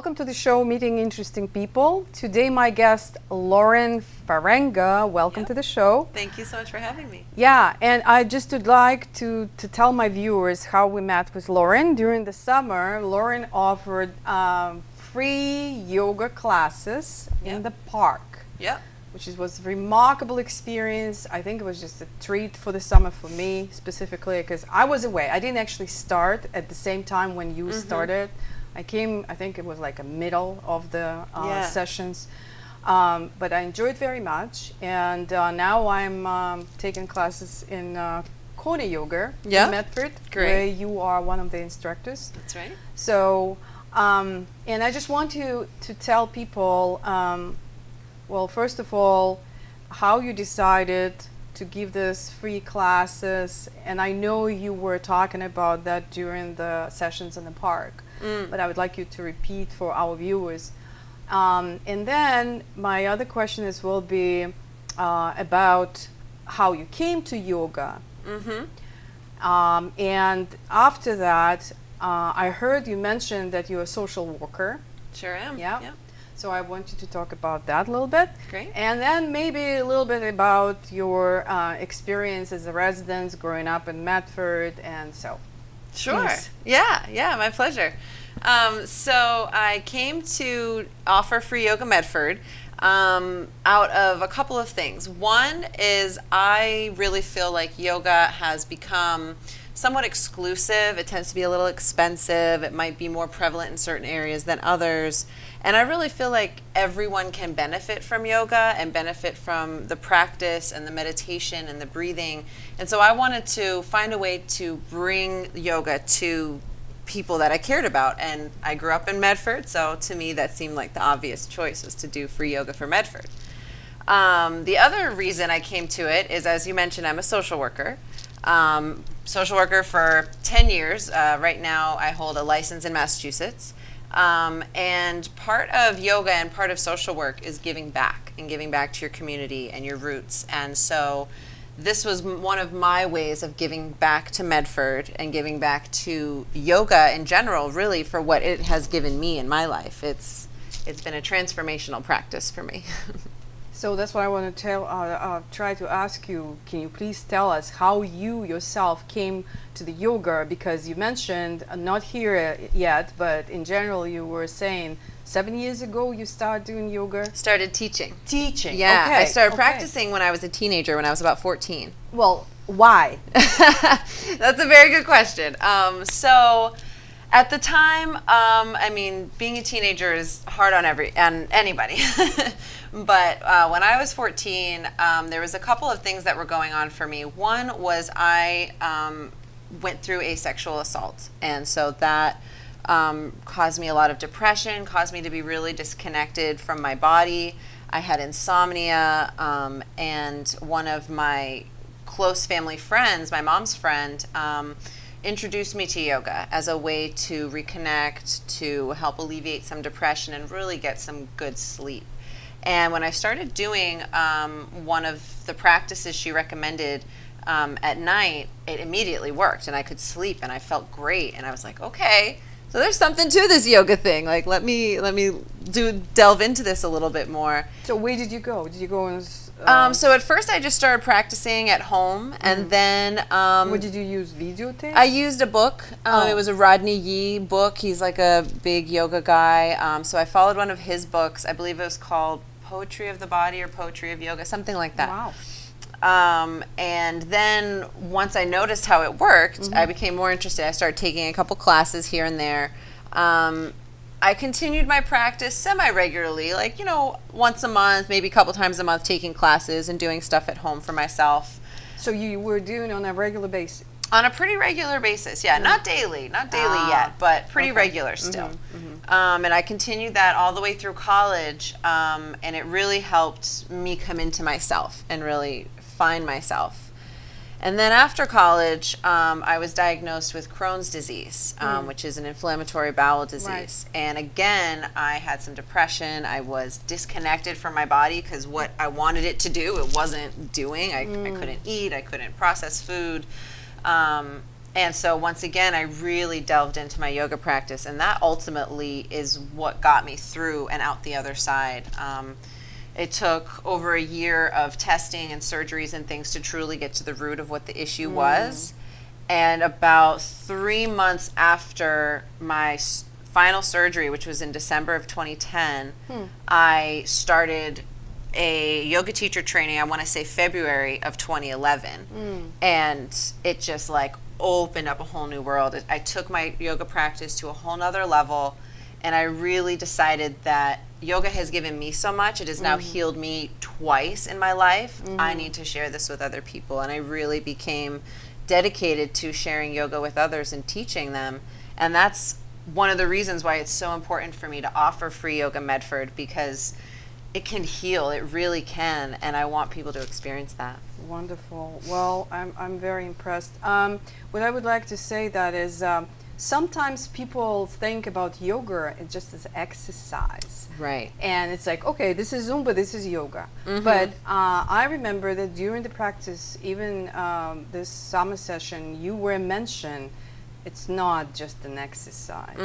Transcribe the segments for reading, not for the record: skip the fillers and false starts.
welcome to the show, Meeting Interesting People. Today my guest, Lauren Farenga. Welcome to the show. Thank you so much for having me. Yeah, and I just would like to tell my viewers how we met with Lauren. During the summer, Lauren offered free yoga classes in the park. Yep. Which was a remarkable experience. I think it was just a treat for the summer for me specifically because I was away. I didn't actually start at the same time when you started. I came, I think it was like a middle of the sessions, but I enjoyed very much. And now I'm taking classes in Kona Yoga in Medford, where you are one of the instructors. That's right. So, and I just want to tell people, well, first of all, how you decided to give this free classes. And I know you were talking about that during the sessions in the park. But I would like you to repeat for our viewers. And then my other question will be about how you came to yoga. And after that, I heard you mention that you're a social worker. Sure am. Yeah. So I want you to talk about that a little bit. Great. And then maybe a little bit about your experience as a resident growing up in Medford and so. Sure. Please. Yeah, my pleasure. So I came to offer free yoga Medford out of a couple of things. One is I really feel like yoga has become somewhat exclusive. It tends to be a little expensive. It might be more prevalent in certain areas than others. And I really feel like everyone can benefit from yoga and benefit from the practice and the meditation and the breathing. And so I wanted to find a way to bring yoga to people that I cared about. And I grew up in Medford, so to me that seemed like the obvious choice was to do free yoga for Medford. The other reason I came to it is, as you mentioned, I'm a social worker. Social worker for 10 years. Right now I hold a license in Massachusetts. And part of yoga and part of social work is giving back and giving back to your community and your roots. And so this was one of my ways of giving back to Medford and giving back to yoga in general, really, for what it has given me in my life. It's been a transformational practice for me. So that's what I want to try to ask you. Can you please tell us how you yourself came to the yoga? Because you mentioned, not here yet, but in general, you were saying 7 years ago you started doing yoga? Started teaching. Teaching, Yeah, okay. I started practicing when I was a teenager, when I was about 14. Well, why? That's a very good question. So at the time, I mean, being a teenager is hard on anybody. But when I was 14, there was a couple of things that were going on for me. One was I went through a sexual assault, and so that caused me a lot of depression, caused me to be really disconnected from my body. I had insomnia, and one of my close family friends, my mom's friend, introduced me to yoga as a way to reconnect, to help alleviate some depression and really get some good sleep. And when I started doing one of the practices she recommended at night, it immediately worked and I could sleep and I felt great. And I was like, okay, so there's something to this yoga thing. Like, let me delve into this a little bit more. So where did you go? Did you go in? So at first I just started practicing at home, and then what did you use? Videotape? I used a book. It was a Rodney Yee book. He's like a big yoga guy. So I followed one of his books. I believe it was called Poetry of the Body or Poetry of Yoga, something like that. Wow. And then once I noticed how it worked, I became more interested. I started taking a couple classes here and there. I continued my practice semi-regularly, like, once a month, maybe a couple times a month, taking classes and doing stuff at home for myself. So you were doing on a regular basis? On a pretty regular basis, yeah. Not daily yet, but pretty regular still. And I continued that all the way through college, and it really helped me come into myself and really find myself. And then after college, I was diagnosed with Crohn's disease, which is an inflammatory bowel disease. Right. And again, I had some depression. I was disconnected from my body because what I wanted it to do, it wasn't doing. I couldn't eat. I couldn't process food. And so once again, I really delved into my yoga practice, and that ultimately is what got me through and out the other side. It took over a year of testing and surgeries and things to truly get to the root of what the issue was. And about 3 months after my final surgery, which was in December of 2010, I started a yoga teacher training, I want to say February of 2011. And it just like opened up a whole new world. I took my yoga practice to a whole nother level, and I really decided that yoga has given me so much. It has now healed me twice in my life. I need to share this with other people, and I really became dedicated to sharing yoga with others and teaching them. And that's one of the reasons why it's so important for me to offer free yoga Medford, because it can heal. It really can, and I want people to experience that. Wonderful. Well, I'm very impressed. What I would like to say that is sometimes people think about yoga just as exercise. Right. And it's like, okay, this is Zumba, this is yoga. But I remember that during the practice, even this summer session, you were mentioned, it's not just an exercise.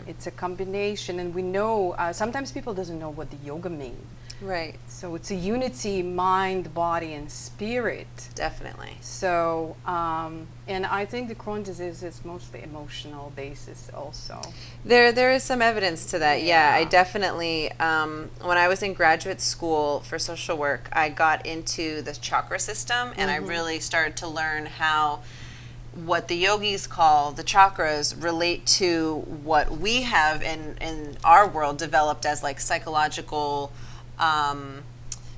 It's a combination, and we know, sometimes people doesn't know what the yoga means. Right. So it's a unity, mind, body, and spirit. Definitely. So, and I think the Crohn's disease is mostly emotional basis also. There is some evidence to that. Yeah, I definitely, when I was in graduate school for social work, I got into the chakra system, and I really started to learn how what the yogis call the chakras relate to what we have in our world developed as like psychological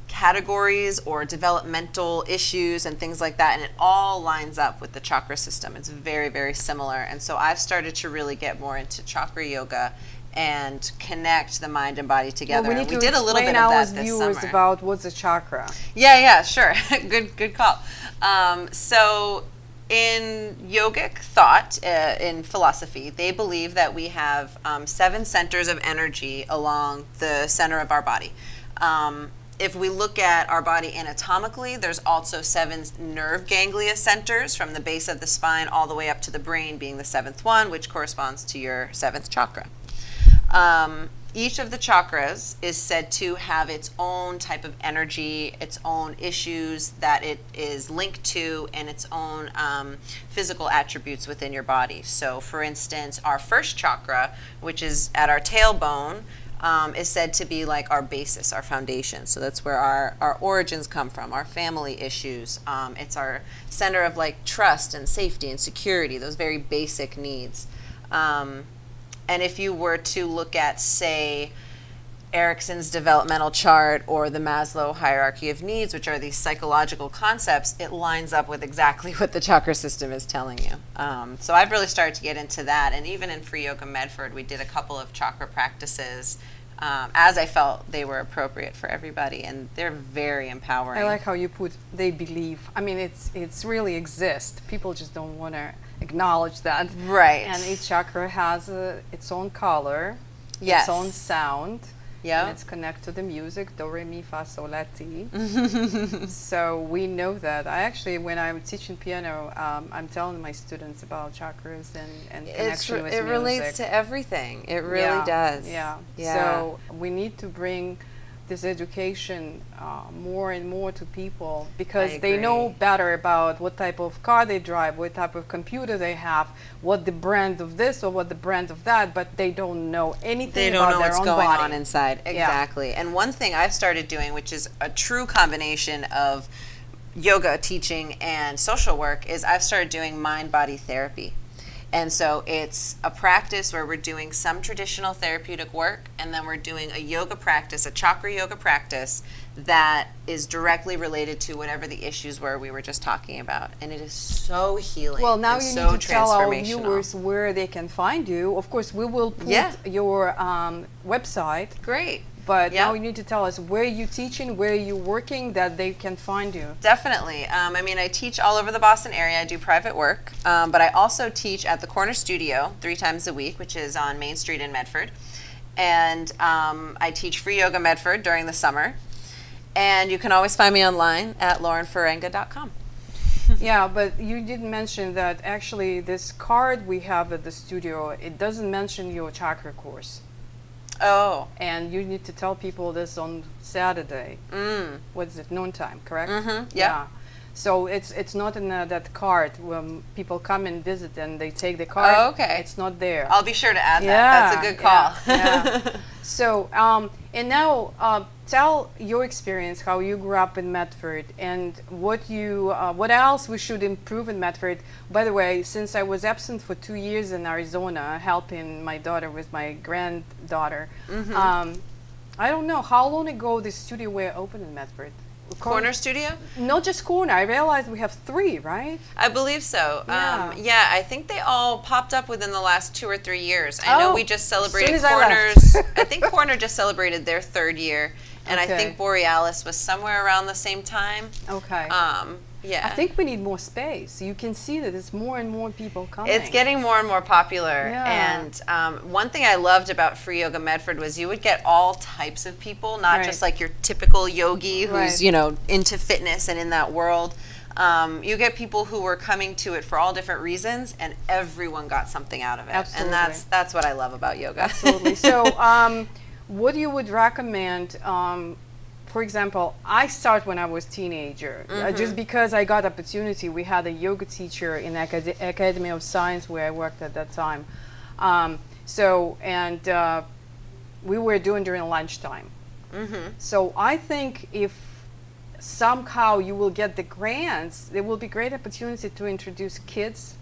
categories or developmental issues and things like that, and it all lines up with the chakra system. It's very, very similar. And so I've started to really get more into chakra yoga and connect the mind and body together. Well, we need to did a little bit of explain that our this viewers summer. about what's a chakra. Yeah, sure. Good call. So in yogic thought, in philosophy, they believe that we have 7 centers of energy along the center of our body. If we look at our body anatomically, there's also 7 nerve ganglia centers from the base of the spine all the way up to the brain, being the 7th one, which corresponds to your 7th chakra. Each of the chakras is said to have its own type of energy, its own issues that it is linked to, and its own physical attributes within your body. So, for instance, our first chakra, which is at our tailbone, is said to be like our basis, our foundation. So that's where our origins come from, our family issues. It's our center of like trust and safety and security, those very basic needs. And if you were to look at, say, Erickson's developmental chart or the Maslow hierarchy of needs, which are these psychological concepts, it lines up with exactly what the chakra system is telling you. So I've really started to get into that. And even in Free Yoga Medford, we did a couple of chakra practices as I felt they were appropriate for everybody. And they're very empowering. I like how you put they believe. I mean, it's really exist. People just don't want to acknowledge that. Right. And each chakra has its own color, Yes. its own sound. Yeah. And it's connected to the music, do, re, mi, fa, sol, la, ti. So we know that. I actually, when I'm teaching piano, I'm telling my students about chakras and connection with it music. relates to everything. It really does. Yeah. Yeah. So we need to bring this education more and more to people, because they know agree. better about what type of car they drive, what type of computer they have, what the brand of this or what the brand of that, but they don't know anything They about don't know their what's own going body. on inside. Exactly. And one thing I've started doing, which is a true combination of yoga teaching and social work, is I've started doing mind-body therapy. And so it's a practice where we're doing some traditional therapeutic work, and then we're doing a yoga practice, a chakra yoga practice, that is directly related to whatever the issues were we were just talking about. And it is so healing. Well, now and you so need to tell our transformational. viewers where they can find you. Of course, we will put Yeah. your website, Great. but Yeah. now you need to tell us where you're teaching, where you're working, that they can find you. Definitely. I mean, I teach all over the Boston area. I do private work, but I also teach at the Corner Studio 3 times a week, which is on Main Street in Medford. And I teach Free Yoga Medford during the summer. And you can always find me online at laurenfarenga.com. Yeah, but you did mention that actually this card we have at the studio, it doesn't mention your chakra course. Oh. And you need to tell people this on Saturday. What is it, noontime, correct? Mm-hmm. Yeah. So it's not in that card when people come and visit and they take the card. Oh, okay. It's not there. I'll be sure to add that. That's a good call. Yeah. So, and now tell your experience, how you grew up in Medford, and what else we should improve in Medford. By the way, since I was absent for 2 years in Arizona, helping my daughter with my granddaughter, I don't know how long ago the studio were open in Medford. Corner studio? Not just corner. I realized we have 3, right? I believe so. Yeah. I think they all popped up within the last 2 or 3 years. I know we just celebrated as soon as I Corner's. left. I think Corner just celebrated their 3rd year, and I Okay. think Borealis was somewhere around the same time. Okay. Yeah. I think we need more space. You can see that there's more and more people coming. It's getting more and more popular. Yeah. And one thing I loved about Free Yoga Medford was you would get all types of people, not Right. just like your typical yogi who's, Right. into fitness and in that world. You get people who were coming to it for all different reasons, and everyone got something out of it. Absolutely. And that's what I love about yoga. Absolutely. So, what you would recommend? For example, I start when I was teenager, just because I got opportunity. We had a yoga teacher in Academy of Science where I worked at that time. We were doing during lunchtime. So I think if somehow you will get the grants, there will be great opportunity to introduce kids.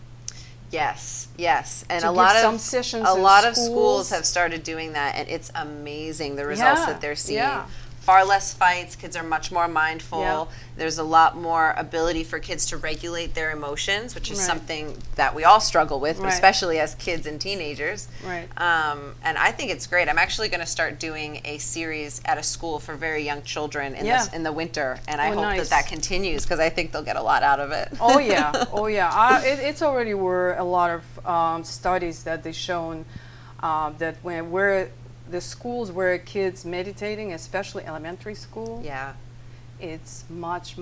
Yes, and To a give lot some of sessions a in lot of schools. schools have started doing that, and it's amazing the results Yeah, that they're seeing. yeah. Far less fights. Kids are much more mindful. Yeah. There's a lot more ability for kids to regulate their emotions, which is Right. something that we all struggle with, but Right. especially as kids and teenagers. Right. And I think it's great. I'm actually going to start doing a series at a school for very young children in the winter, and I Oh, hope nice. that continues because I think they'll get a lot out of it. Oh yeah, oh yeah. It's already were a lot of studies that they shown that when we're the schools where kids meditating, especially elementary school, Yeah. it's much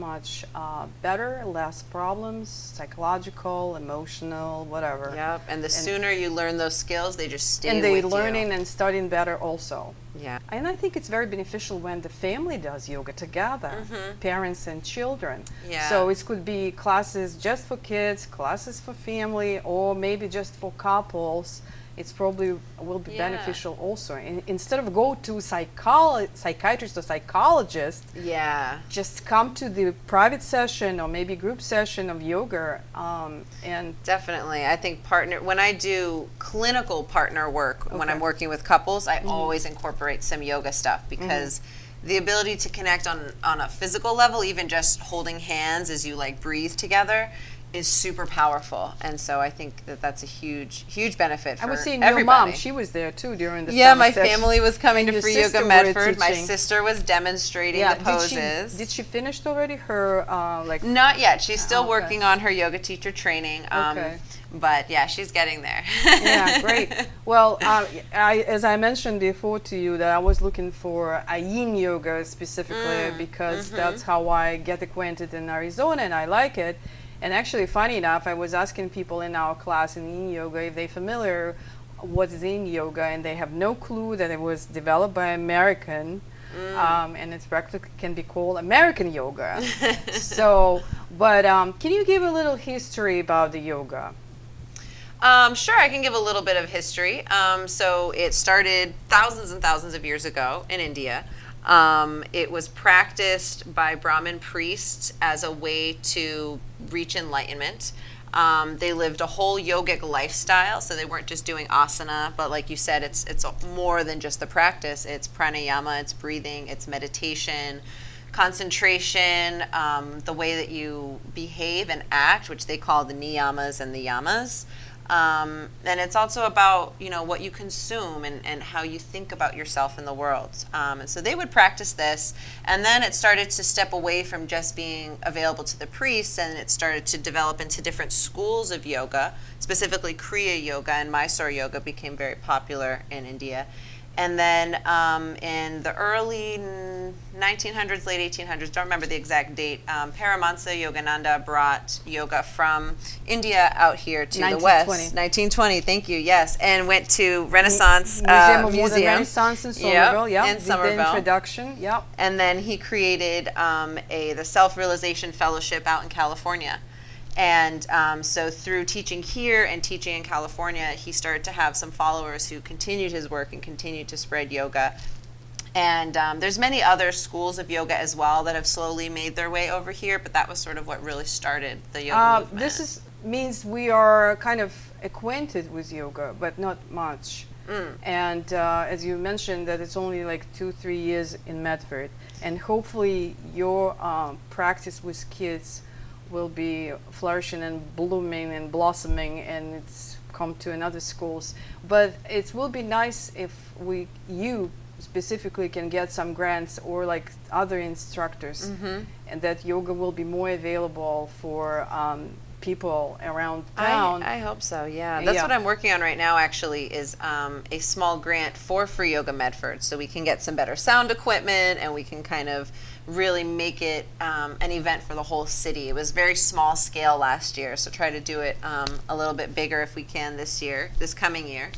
better, less problems, psychological, emotional, whatever. Yep. And the sooner you learn those skills, they just stay And they with you. learning and studying better also. Yeah. And I think it's very beneficial when the family does yoga together, parents and children. Yeah. So it could be classes just for kids, classes for family, or maybe just for couples. It's probably will be Yeah. beneficial also. Instead of go to psychiatrist or psychologist, Yeah. just come to the private session or maybe group session of yoga. And Definitely. I think when I do clinical partner work, when Okay. I'm working with couples, I always incorporate some yoga stuff because the ability to connect on a physical level, even just holding hands as you like breathe together, is super powerful. And so I think that that's a huge benefit for I was seeing everybody. your mom; she was there too during the Yeah, summer my session. family was coming to Your Free sister Yoga were Medford. My teaching. sister was demonstrating the poses. Did she finish already her like? Not yet. She's still Okay. working on her yoga teacher training. Okay. But yeah, she's getting there. Yeah, great. Well, as I mentioned before to you, that I was looking for a yin yoga specifically because that's how I get acquainted in Arizona, and I like it. And actually, funny enough, I was asking people in our class in yin yoga if they're familiar what is yin yoga, and they have no clue that it was developed by American. And it's practically can be called American yoga. So, but can you give a little history about the yoga? Sure, I can give a little bit of history. So it started thousands and thousands of years ago in India. It was practiced by Brahmin priests as a way to reach enlightenment. They lived a whole yogic lifestyle, so they weren't just doing asana, but like you said, it's more than just the practice. It's pranayama, it's breathing, it's meditation, concentration, the way that you behave and act, which they call the niyamas and the yamas. And it's also about, what you consume and how you think about yourself in the world. And so they would practice this, and then it started to step away from just being available to the priests, and it started to develop into different schools of yoga. Specifically, Kriya Yoga and Mysore Yoga became very popular in India. And then in the early 1900s, late 1800s, don't remember the exact date, Paramahansa Yogananda brought yoga from India out here to the West. 1920, thank you, yes, and went to Renaissance Museum of Modern Renaissance in Somerville, in Somerville. The introduction, yep. And then he created the Self-Realization Fellowship out in California. And so through teaching here and teaching in California, he started to have some followers who continued his work and continued to spread yoga. And there's many other schools of yoga as well that have slowly made their way over here, but that was sort of what really started the yoga movement. This means we are kind of acquainted with yoga, but not much. And as you mentioned, that it's only like 2-3 years in Medford, and hopefully your practice with kids will be flourishing and blooming and blossoming, and it's come to another schools. But it will be nice if you specifically can get some grants or like other instructors, and that yoga will be more available for people around town. I hope so, yeah. That's what I'm working on right now, actually, is a small grant for Free Yoga Medford, so we can get some better sound equipment and we can kind of really make it an event for the whole city. It was very small scale last year, so try to do it a little bit bigger if we can this coming year.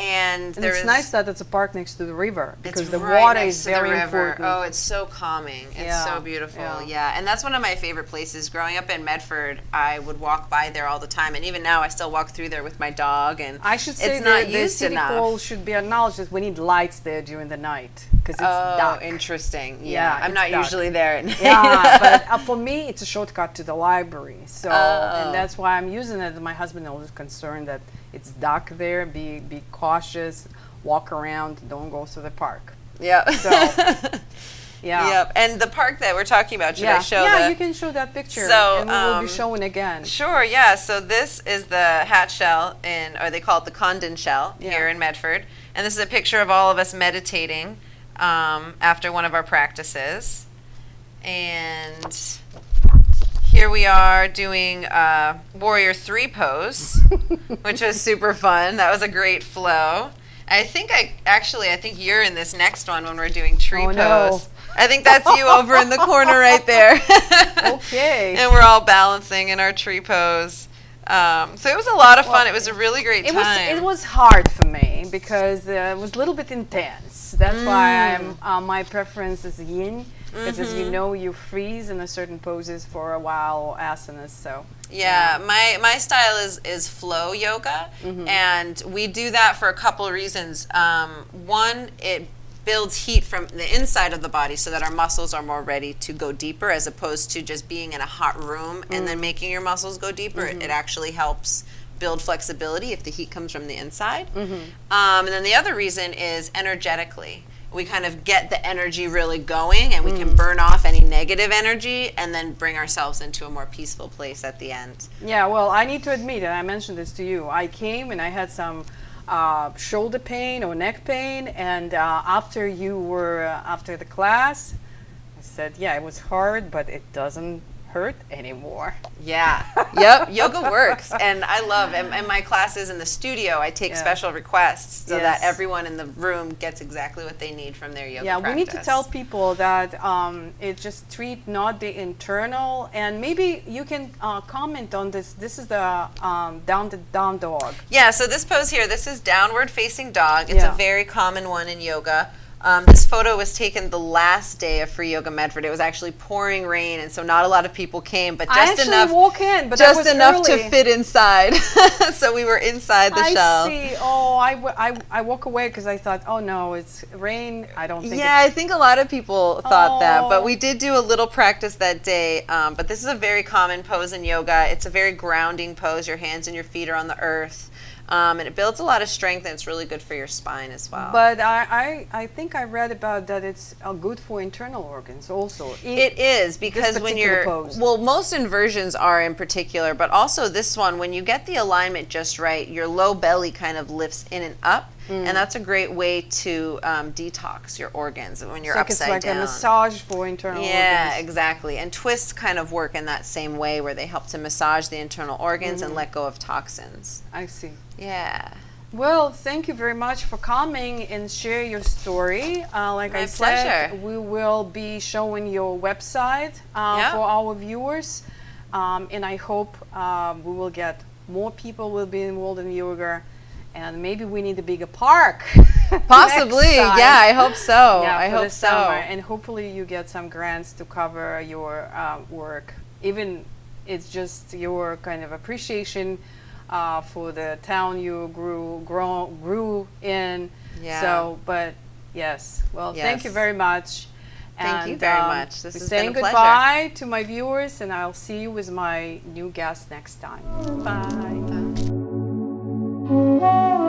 And it's nice that it's a park next to the river, because the right water next is to the very river. important. Oh, it's so calming. It's so beautiful. Yeah. And that's one of my favorite places. Growing up in Medford, I would walk by there all the time, and even now I still walk through there with my dog. And I should say it's not the used city enough. hall should be acknowledged that we need lights there during the night, because it's dark. Oh, interesting. Yeah, I'm it's not dark. usually there at night. Yeah, but for me, it's a shortcut to the library. So, and that's why I'm using it. My husband is always concerned that it's dark there. Be cautious. Walk around. Don't go to the park. Yeah. So, yeah. Yep. And the park that we're talking about, should I show you can show that picture. So, and we will be showing again. Sure, yeah. So this is the hat shell, or they call it the Condon shell here in Medford. And this is a picture of all of us meditating after one of our practices. And here we are doing Warrior 3 pose, which was super fun. That was a great flow. I think you're in this next one when we're doing tree pose. No. I think that's you over in the corner right there. Okay. And we're all balancing in our tree pose. So it was a lot of fun. It was a really great time. It was hard for me because it was a little bit intense. That's why my preference is yin. Because as you know, you freeze in a certain poses for a while, asanas. So my style is flow yoga, and we do that for a couple of reasons. One, it builds heat from the inside of the body so that our muscles are more ready to go deeper, as opposed to just being in a hot room and then making your muscles go deeper. It actually helps build flexibility if the heat comes from the inside. And then the other reason is energetically. We kind of get the energy really going, and we can burn off any negative energy and then bring ourselves into a more peaceful place at the end. Yeah, well, I need to admit, and I mentioned this to you, I came and I had some shoulder pain or neck pain, and after the class, I said, yeah, it was hard, but it doesn't hurt anymore. Yeah. Yep. Yoga works. And I love, in my classes in the studio, I take special requests so that everyone in the room gets exactly what they need from their yoga practice. We need to tell people that it just treat not the internal, and maybe you can comment on this. This is the down dog. Yeah, so this pose here, this is downward facing dog. It's a very common one in yoga. This photo was taken the last day of Free Yoga Medford. It was actually pouring rain, and so not a lot of people came, but just enough. Walk in, but just that was enough early. to fit inside. So we were inside the shell. I see. Oh, I walk away because I thought, oh no, it's rain. I don't think. Yeah, I think a lot of people thought that, but we did do a little practice that day. But this is a very common pose in yoga. It's a very grounding pose. Your hands and your feet are on the earth. And it builds a lot of strength, and it's really good for your spine as well. But I think I read about that it's good for internal organs also. It is, because when you're, most inversions are in particular, but also this one, when you get the alignment just right, your low belly kind of lifts in and up, and that's a great way to detox your organs when you're upside down. It's like a massage for internal organs. Yeah, exactly. And twists kind of work in that same way, where they help to massage the internal organs and let go of toxins. I see. Yeah. Well, thank you very much for coming and share your story. Like My I said, pleasure. we will be showing your website Yeah. for our viewers, and I hope we will get more people will be involved in yoga, and maybe we need a bigger park. Possibly. next time. Yeah, I hope so. Yeah, I for hope the so. summer, and hopefully you get some grants to cover your work. Even it's just your kind of appreciation for the town you grew in. Yeah. So, but yes, well, thank you Yes. very much. Thank you And very much. This we're has saying been a pleasure. goodbye to my viewers, and I'll see you with my new guest next time. Bye. Bye.